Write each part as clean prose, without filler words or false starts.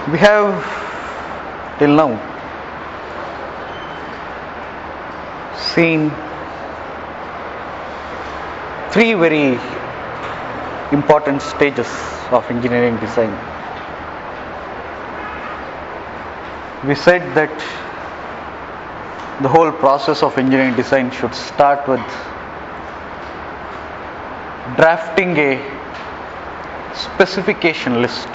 We have till now seen three very important stages of engineering design. We said that the whole process of engineering design should start with drafting a specification list,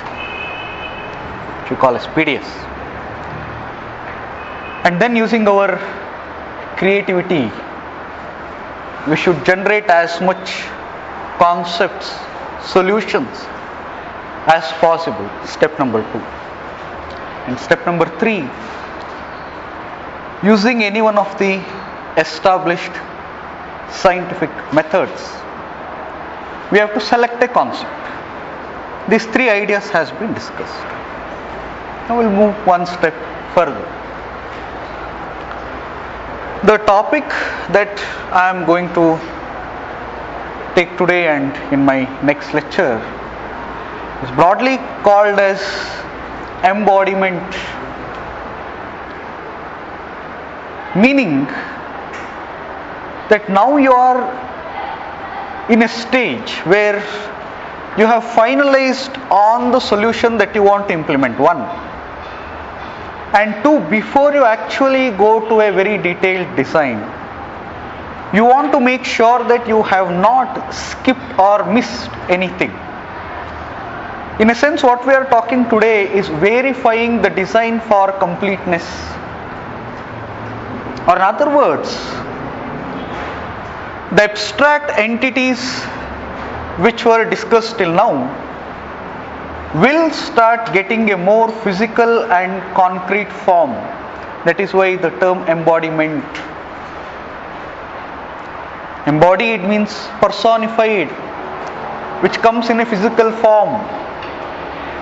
which we call as PDS, and then using our creativity we should generate as much concepts, solutions as possible. Step number 2. And step number 3, using any one of the established scientific methods, we have to select a concept. These 3 ideas has been discussed. Now we'll move one step further. The topic that I am going to take today and in my next lecture is broadly called as embodiment, meaning that now you are in a stage where you have finalized on the solution that you want to implement, 1, and 2, before you actually go to a very detailed design, you want to make sure that you have not skipped or missed anything. In a sense, what we are talking today is verifying the design for completeness. Or in other words, the abstract entities which were discussed till now will start getting a more physical and concrete form. That is why the term embodiment. Embodied means personified, which comes in a physical form.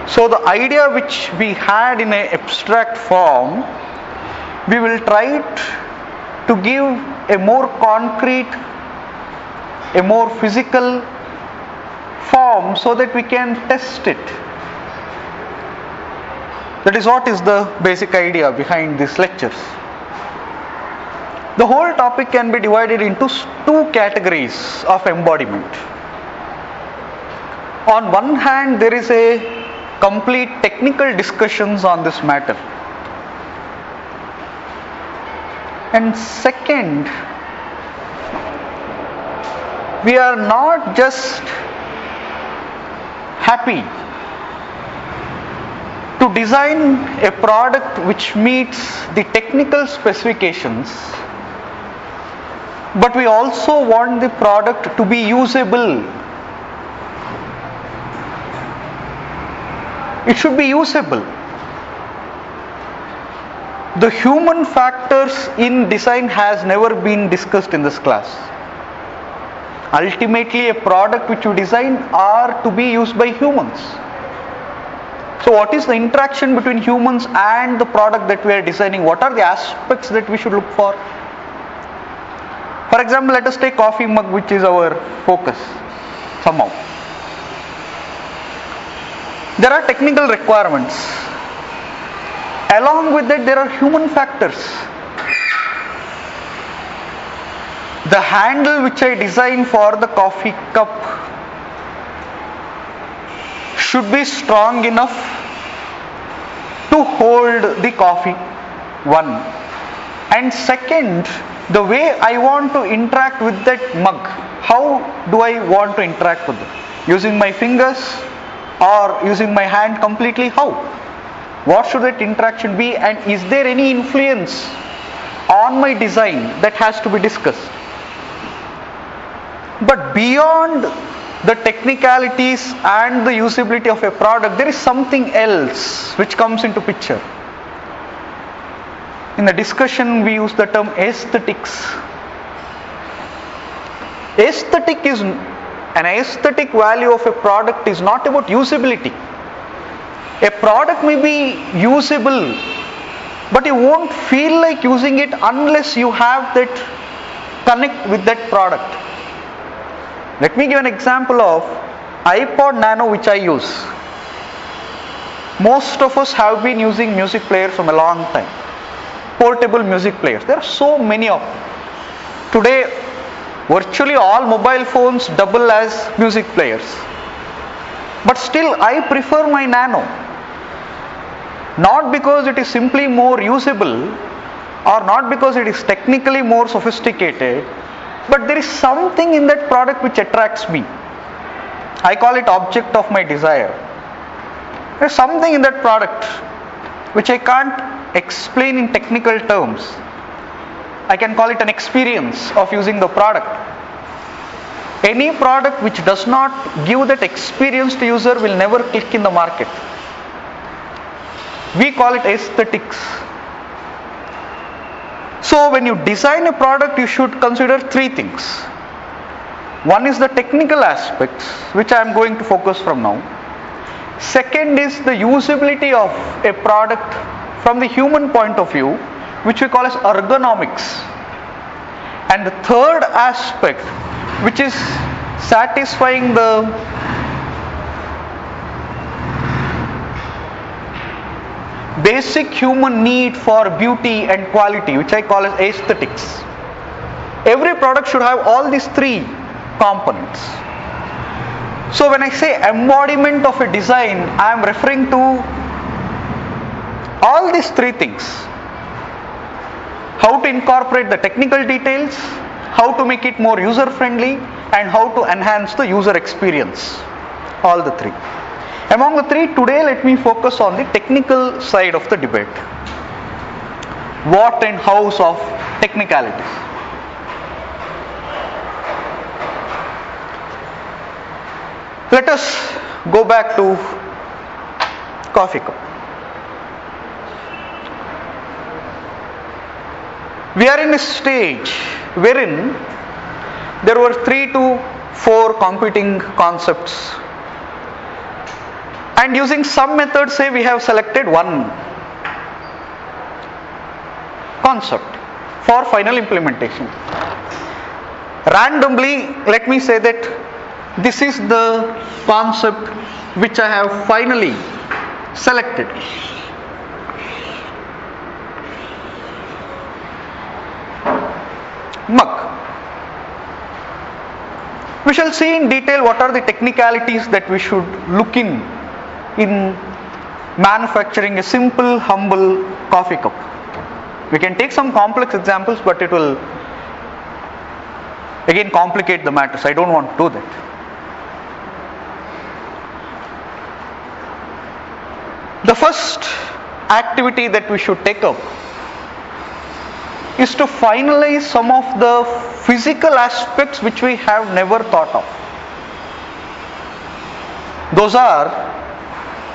So the idea which we had in an abstract form, we will try to give a more concrete, a more physical form so that we can test it. That is what is the basic idea behind these lectures. The whole topic can be divided into 2 categories of embodiment. On one hand, there is a complete technical discussions on this matter. And second, we are not just happy to design a product which meets the technical specifications, but we also want the product to be usable. It should be usable. The human factors in design has never been discussed in this class. Ultimately, a product which you design are to be used by humans. So what is the interaction between humans and the product that we are designing? What are the aspects that we should look for? For example, let us take coffee mug, which is our focus somehow. There are technical requirements. Along with that, there are human factors. The handle which I design for the coffee cup should be strong enough to hold the coffee, 1. And second, the way I want to interact with that mug, how do I want to interact with it? Using my fingers or using my hand completely? How? What should that interaction be, and is there any influence on my design that has to be discussed? But beyond the technicalities and the usability of a product, there is something else which comes into picture. In the discussion, we use the term aesthetics. An aesthetic value of a product is not about usability. A product may be usable, but you won't feel like using it unless you have that connect with that product. Let me give an example of iPod Nano which I use. Most of us have been using music players from a long time. Portable music players. There are so many of them. Today, virtually all mobile phones double as music players. But still, I prefer my Nano. Not because it is simply more usable or not because it is technically more sophisticated, but there is something in that product which attracts me. I call it object of my desire. There is something in that product which I can't explain in technical terms. I can call it an experience of using the product. Any product which does not give that experience to user will never click in the market. We call it aesthetics. So when you design a product, you should consider three things. One is the technical aspects, which I am going to focus from now. Second is the usability of a product from the human point of view, which we call as ergonomics. And the third aspect, which is satisfying the basic human need for beauty and quality, which I call as aesthetics. Every product should have all these three components. So when I say embodiment of a design, I am referring to all these three things. How to incorporate the technical details, how to make it more user friendly, and how to enhance the user experience. All the three. Among the three, today let me focus on the technical side of the debate. What and hows of technicalities. Let us go back to coffee cup. We are in a stage wherein there were 3 to 4 competing concepts, and using some method, say we have selected one concept for final implementation. Randomly, let me say that this is the concept which I have finally selected. Mug. We shall see in detail what are the technicalities that we should look in manufacturing a simple, humble coffee cup. We can take some complex examples, but it will again complicate the matters. I don't want to do that. The first activity that we should take up is to finalize some of the physical aspects which we have never thought of. Those are,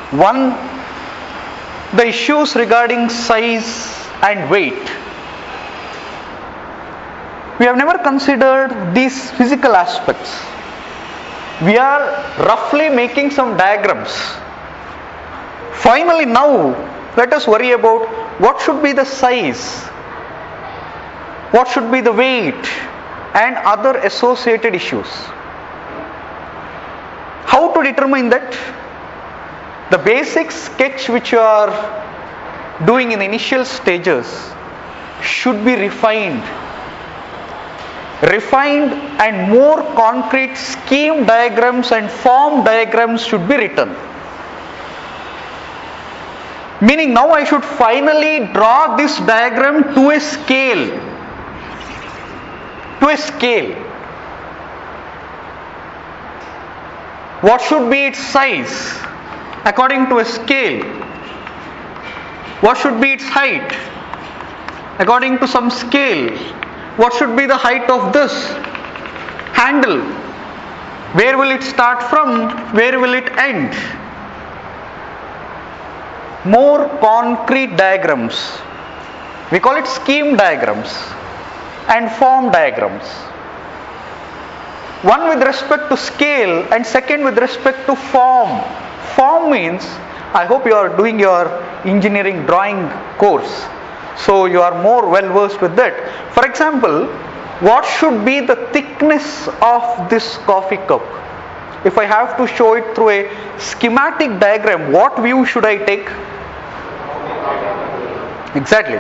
one, the issues regarding size and weight. We have never considered these physical aspects. We are roughly making some diagrams. Finally, now let us worry about what should be the size, what should be the weight, and other associated issues. How to determine that? The basic sketch which you are doing in the initial stages should be refined and more concrete scheme diagrams and form diagrams should be written. Meaning now I should finally draw this diagram to a scale. What should be its size according to a scale? What should be its height according to some scale? What should be the height of this handle? Where will it start from? Where will it end? More concrete diagrams. We call it scheme diagrams and form diagrams. One with respect to scale and second with respect to form. Form means, I hope you are doing your engineering drawing course, so you are more well versed with that. For example, what should be the thickness of this coffee cup? if I have to show it through a schematic diagram, what view should I take? Exactly.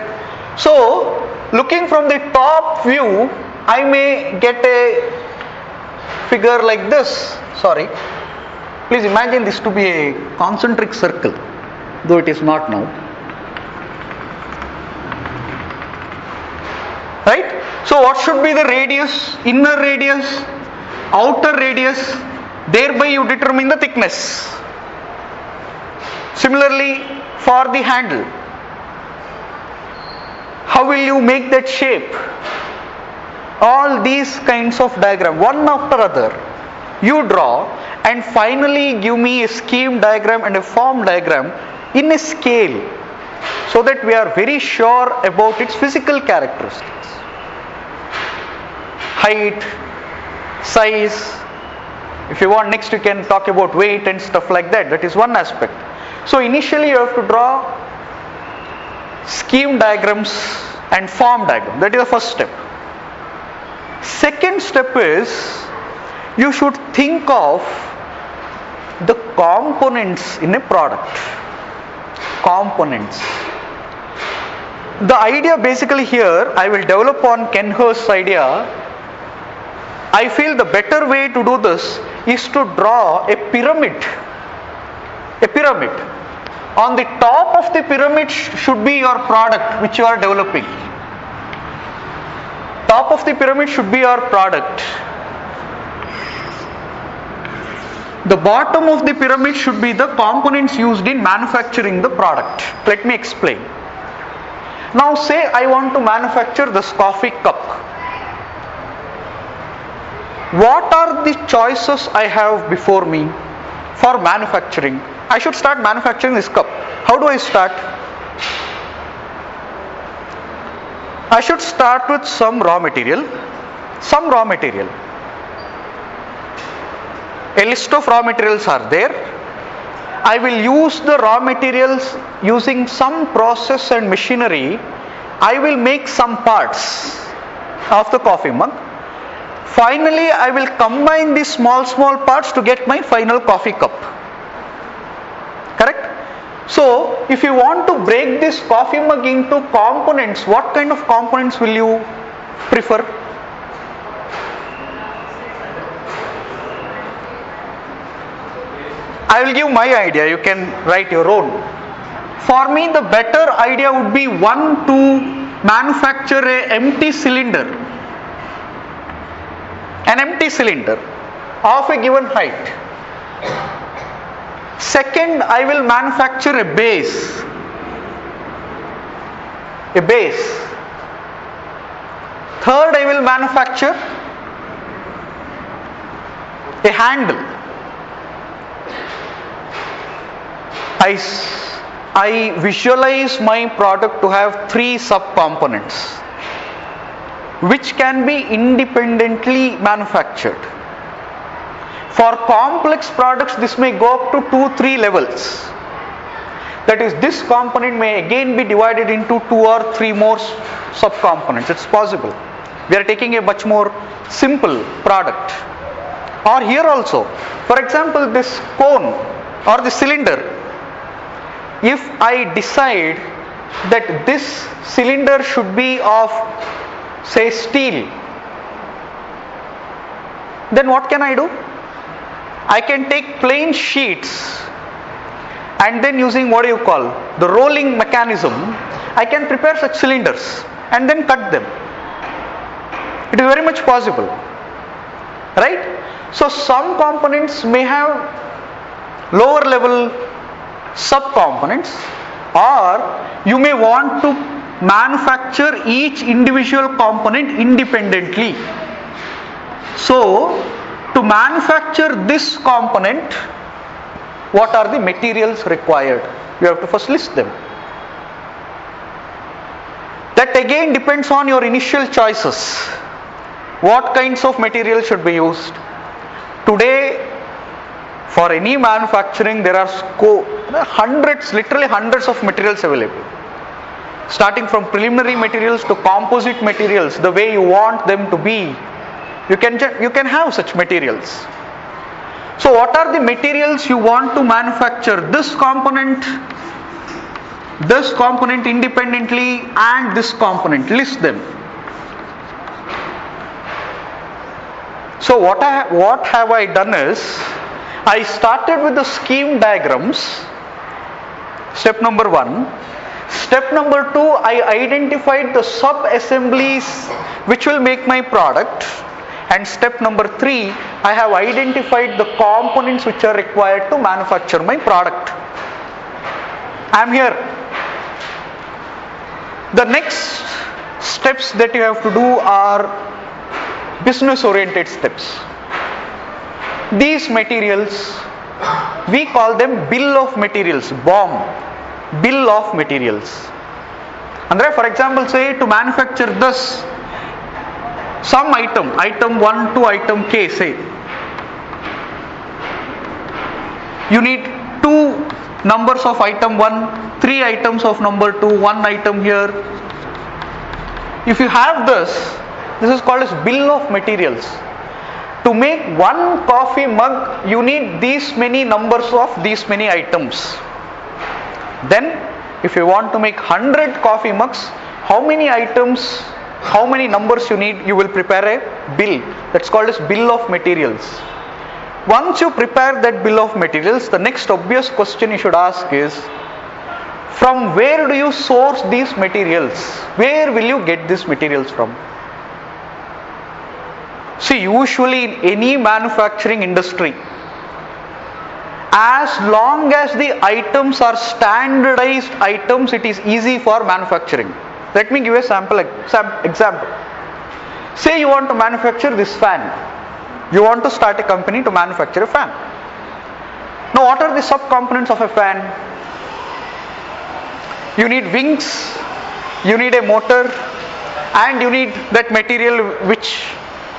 So, looking from the top view, I may get a figure like this. Sorry. Please imagine this to be a concentric circle, though it is not now. Right? So what should be the radius? Inner radius, outer radius, thereby you determine the thickness. Similarly, for the handle, how will you make that shape? All these kinds of diagram, one after other, you draw and finally give me a scheme diagram and a form diagram in a scale, so that we are very sure about its physical characteristics. Height, size. If you want, next you can talk about weight and stuff like that. That is one aspect. So initially you have to draw scheme diagrams and form diagram. That is the first step. Second step is, you should think of the components in a product. Components. The idea basically here, I will develop on Ken Hurst's idea. I feel the better way to do this is to draw a pyramid. A pyramid. On the top of the pyramid should be your product which you are developing. Top of the pyramid should be your product. The bottom of the pyramid should be the components used in manufacturing the product. Let me explain. Now say I want to manufacture this coffee cup. What are the choices I have before me for manufacturing? I should start manufacturing this cup. How do I start? I should start with some raw material. Some raw material. A list of raw materials are there. I will use the raw materials using some process and machinery. I will make some parts of the coffee mug. Finally, I will combine these small parts to get my final coffee cup. Correct? So, if you want to break this coffee mug into components, what kind of components will you prefer? I will give my idea, you can write your own. For me, the better idea would be one, to manufacture an empty cylinder. An empty cylinder of a given height. Second, I will manufacture a base. A base. Third, I will manufacture a handle. I visualize my product to have 3 subcomponents which can be independently manufactured. For complex products, this may go up to 2-3 levels. That is, this component may again be divided into 2 or 3 more subcomponents. It's possible. We are taking a much more simple product. Or here also, for example, this cone or the cylinder, if I decide that this cylinder should be of, say, steel, then what can I do? I can take plain sheets and then using what do you call the rolling mechanism, I can prepare such cylinders and then cut them. It is very much possible, right? So some components may have lower level subcomponents, or you may want to manufacture each individual component independently. So to manufacture this component, what are the materials required? You have to first list them. That again depends on your initial choices. What kinds of material should be used? Today, for any manufacturing, there are hundreds, literally hundreds of materials available. Starting from preliminary materials to composite materials, the way you want them to be, you can have such materials. So what are the materials you want to manufacture? This component independently, and this component. List them. So what have I done is, I started with the scheme diagrams, step number 1. Step number 2, I identified the sub-assemblies which will make my product. And step number 3, I have identified the components which are required to manufacture my product. I am here. The next steps that you have to do are business oriented steps. These materials, we call them bill of materials, BOM, bill of materials. Andre, for example, say to manufacture this, some item 1 to item k, say you need 2 numbers of item 1, 3 items of number 2, 1 item here. If you have this is called as bill of materials. To make 1 coffee mug, you need these many numbers of these many items. Then if you want to make 100 coffee mugs, how many items, how many numbers you need, you will prepare a bill. That's called as bill of materials. Once you prepare that bill of materials, the next obvious question you should ask is, from where do you source these materials? Where will you get these materials from? See, usually in any manufacturing industry, as long as the items are standardized items, it is easy for manufacturing. Let me give a sample example. Say you want to manufacture this fan. You want to start a company to manufacture a fan. Now what are the sub-components of a fan? You need wings, you need a motor, and you need that material which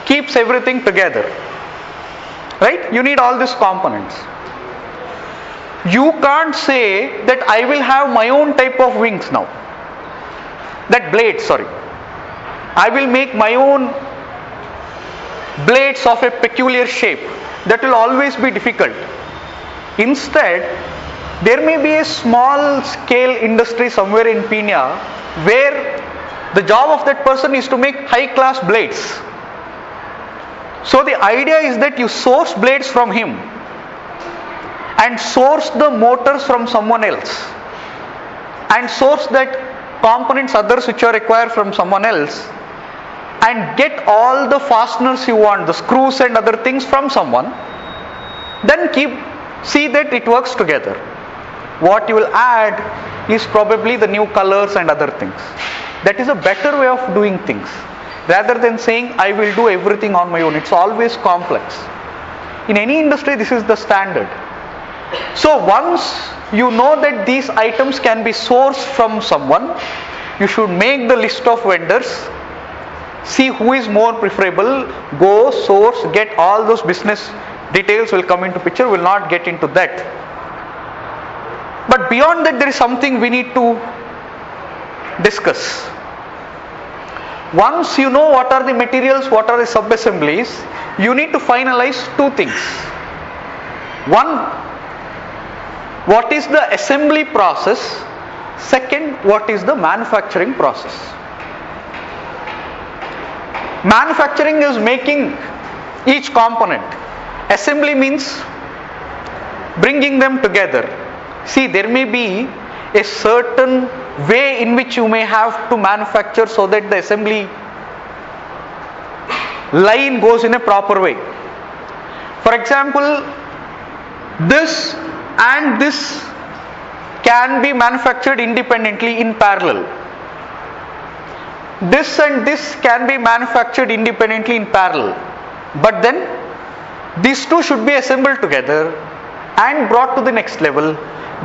keeps everything together. Right? You need all these components. You can't say that I will have my own type of wings now. That blade, sorry. I will make my own blades of a peculiar shape. That will always be difficult. Instead, there may be a small scale industry somewhere in Pune where the job of that person is to make high class blades. So the idea is that you source blades from him and source the motors from someone else and source that components others which are required from someone else and get all the fasteners you want, the screws and other things from someone, then see that it works together. What you will add is probably the new colors and other things. That is a better way of doing things rather than saying I will do everything on my own. It's always complex. In any industry this is the standard. So once you know that these items can be sourced from someone, you should make the list of vendors, see who is more preferable, go source, get all those business details will come into picture. Will not get into that. But beyond that, there is something we need to discuss. Once you know what are the materials, what are the sub-assemblies, you need to finalize 2 things. One, what is the assembly process? Second, what is the manufacturing process? Manufacturing is making each component. Assembly means bringing them together. See, there may be a certain way in which you may have to manufacture so that the assembly line goes in a proper way. For example, this and this can be manufactured independently in parallel. This and this can be manufactured independently in parallel. But then these 2 should be assembled together and brought to the next level,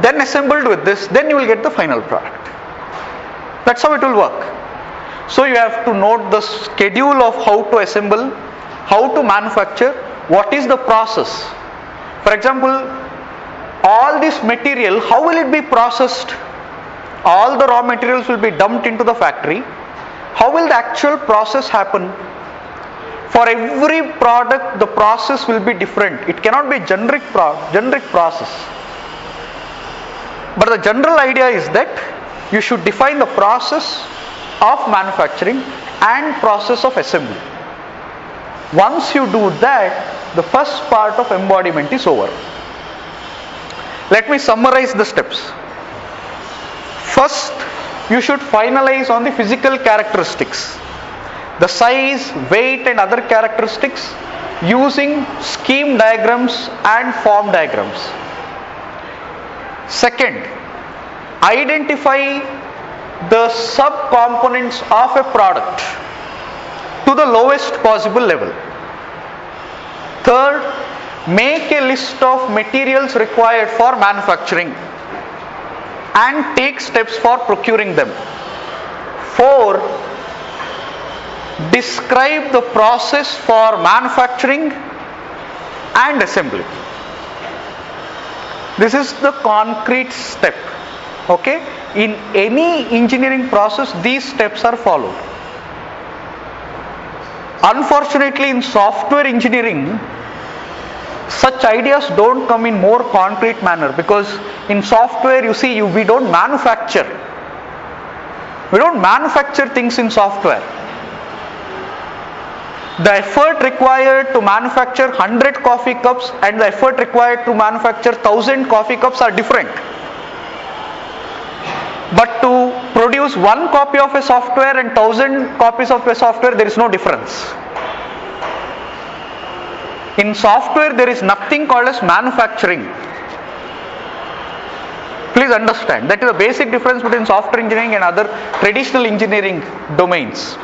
then assembled with this, then you will get the final product. That's how it will work. So you have to note the schedule of how to assemble, how to manufacture, what is the process. For example, all this material, how will it be processed? All the raw materials will be dumped into the factory. How will the actual process happen? For every product, the process will be different. It cannot be generic process. But the general idea is that you should define the process of manufacturing and process of assembly. Once you do that, the first part of embodiment is over. Let me summarize the steps. First, you should finalize on the physical characteristics, the size, weight and other characteristics using scheme diagrams and form diagrams. Second, identify the sub-components of a product to the lowest possible level. Third, make a list of materials required for manufacturing and take steps for procuring them. 4, describe the process for manufacturing and assembly. This is the concrete step. Okay? In any engineering process, these steps are followed. Unfortunately, in software engineering, such ideas don't come in more concrete manner, because in software, you see, we don't manufacture. We don't manufacture things in software. The effort required to manufacture 100 coffee cups and the effort required to manufacture 1000 coffee cups are different. But to produce one copy of a software and 1000 copies of a software, there is no difference. In software, there is nothing called as manufacturing. Please understand, that is the basic difference between software engineering and other traditional engineering domains.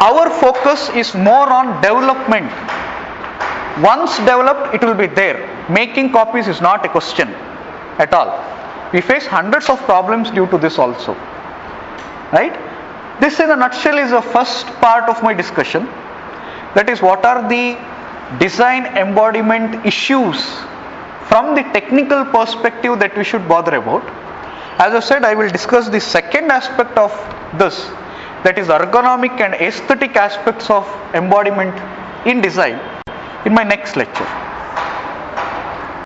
Our focus is more on development. Once developed, it will be there. Making copies is not a question at all. We face hundreds of problems due to this also. Right? This in a nutshell is the first part of my discussion. That is, what are the design embodiment issues from the technical perspective that we should bother about. As I said, I will discuss the second aspect of this, that is ergonomic and aesthetic aspects of embodiment in design, in my next lecture.